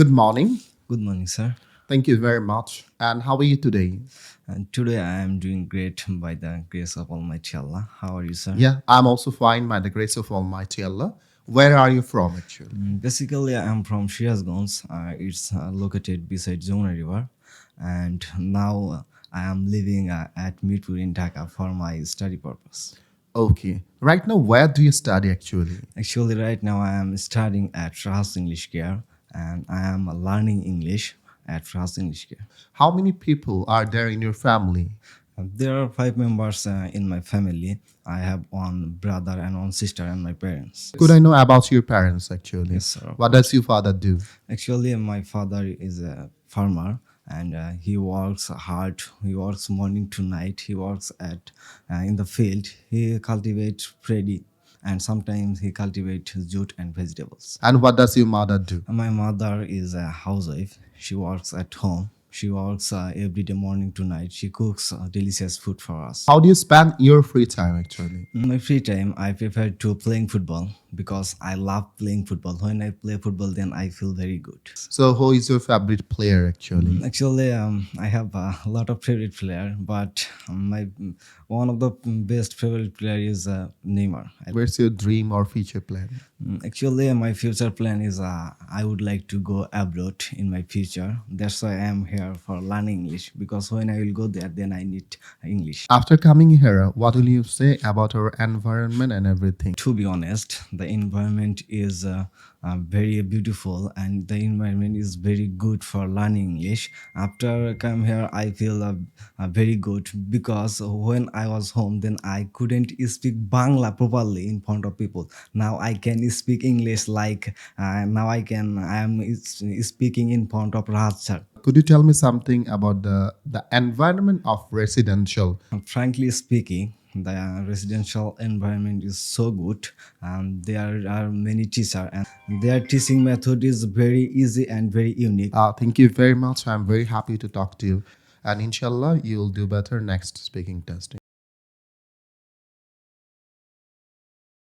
Good morning. Good morning, sir. Thank you very much. And how are you today? And today I am doing great by the grace of Almighty Allah. How are you, sir? Yeah, I'm also fine by the grace of Almighty Allah. Where are you from, actually? Basically, I am from Shirazganj. It's located beside Jamuna River, and now I am living at Mirpur in Dhaka for my study purpose. Okay. Right now, where do you study, actually? Actually, right now I am studying at Rahat English Care, and I am learning English at Rahat English Care. How many people are there in your family? There are 5 members in my family. I have one brother and one sister and my parents. Could I know about your parents, actually? Yes, sir. What does your father do? Actually, my father is a farmer and he works hard. He works morning to night. He works at in the field. He cultivates paddy and sometimes he cultivates jute and vegetables. And what does your mother do? My mother is a housewife. She works at home. She works every day morning to night. She cooks delicious food for us. How do you spend your free time, actually? In my free time, I prefer to playing football because I love playing football. When I play football, then I feel very good. So, who is your favorite player, actually? Actually, I have a lot of favorite player, but my one of the best favorite player is Neymar. Where's your dream or future plan? Actually, my future plan is I would like to go abroad in my future. That's why I am here for learning English because when I will go there, then I need English. After coming here, what will you say about our environment and everything? To be honest, the environment is very beautiful and the environment is very good for learning English. After I come here, I feel very good because when I was home, then I couldn't speak Bangla properly in front of people. Now I can speak English like now I am speaking in front of Rahat Sir. Could you tell me something about the environment of residential? Frankly speaking, the residential environment is so good and there are many teachers and their teaching method is very easy and very unique. Thank you very much. I'm very happy to talk to you. And inshallah, you'll do better next speaking test.